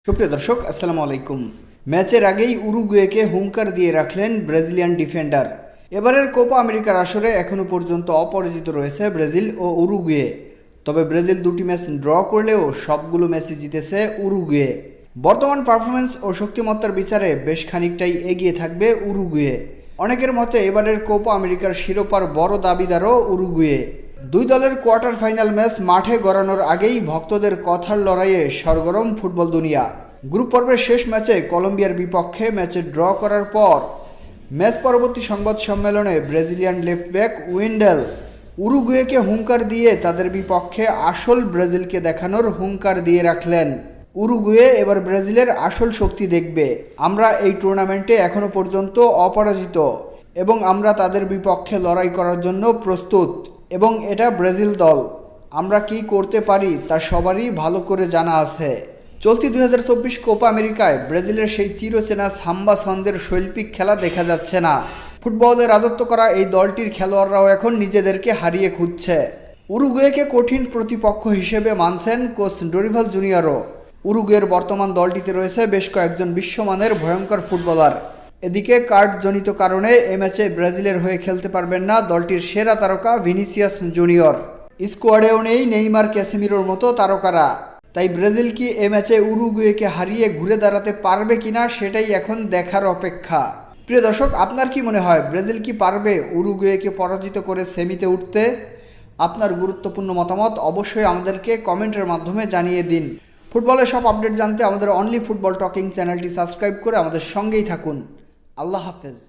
সুপ্রিয় দর্শক, আসসালামু আলাইকুম। ম্যাচের আগেই উরুগুয়েকে হুঙ্কার দিয়ে রাখলেন ব্রাজিলিয়ান ডিফেন্ডার। এবারের কোপা আমেরিকার আসরে এখনও পর্যন্ত অপরাজিত রয়েছে ব্রাজিল ও উরুগুয়ে। তবে ব্রাজিল দুটি ম্যাচ ড্র করলেও সবগুলো ম্যাচই জিতেছে উরুগুয়ে। বর্তমান পারফরমেন্স ও শক্তিমত্তার বিচারে বেশ খানিকটাই এগিয়ে থাকবে উরুগুয়ে। অনেকের মতে এবারের কোপা আমেরিকার শিরোপার বড় দাবিদারও উরুগুয়ে। দুই দলের কোয়ার্টার ফাইনাল ম্যাচ মাঠে গড়ানোর আগেই ভক্তদের কথার লড়াইয়ে সরগরম ফুটবল দুনিয়া। গ্রুপ পর্বের শেষ ম্যাচে কলম্বিয়ার বিপক্ষে ম্যাচে ড্র করার পর ম্যাচ পরবর্তী সংবাদ সম্মেলনে ব্রাজিলিয়ান লেফট ব্যাক উইন্ডেল উরুগুয়েকে হুঙ্কার দিয়ে তাদের বিপক্ষে আসল ব্রাজিলকে দেখানোর হুঙ্কার দিয়ে রাখলেন। উরুগুয়ে এবার ব্রাজিলের আসল শক্তি দেখবে। আমরা এই টুর্নামেন্টে এখনও পর্যন্ত অপরাজিত এবং আমরা তাদের বিপক্ষে লড়াই করার জন্য প্রস্তুত, এবং এটা ব্রাজিল দল। আমরা কি করতে পারি তা সবারই ভালো করে জানা আছে। চলতি 2024 কোপা আমেরিকায় ব্রাজিলের সেই চিরচেনা সাম্বা ছন্দের শৈল্পিক খেলা দেখা যাচ্ছে না। ফুটবলে রাজত্ব করা এই দলটির খেলোয়াড়রাও এখন নিজেদেরকে হারিয়ে খুঁজছে। উরুগুয়েকে কঠিন প্রতিপক্ষ হিসেবে মানছেন কোচ ডরিভাল জুনিয়রও। উরুগুয়ের বর্তমান দলটিতে রয়েছে বেশ কয়েকজন বিশ্বমানের ভয়ঙ্কর ফুটবলার। এদিকে কার্ডজনিত কারণে এ ম্যাচে ব্রাজিলের হয়ে খেলতে পারবেন না দলটির সেরা তারকা ভিনিসিয়াস জুনিয়র। স্কোয়াডেও নেই নেইমার, ক্যাসেমিরোর মতো তারকারা। তাই ব্রাজিল কি এ ম্যাচে উরুগুয়েকে হারিয়ে ঘুরে দাঁড়াতে পারবে কিনা সেটাই এখন দেখার অপেক্ষা। প্রিয় দর্শক, আপনার কি মনে হয় ব্রাজিল কি পারবে উরুগুয়েকে পরাজিত করে সেমিতে উঠতে? আপনার গুরুত্বপূর্ণ মতামত অবশ্যই আমাদেরকে কমেন্টের মাধ্যমে জানিয়ে দিন। ফুটবলের সব আপডেট জানতে আমাদের অনলি ফুটবল টকিং চ্যানেলটি সাবস্ক্রাইব করে আমাদের সঙ্গেই থাকুন। আল্লাহ হাফেজ।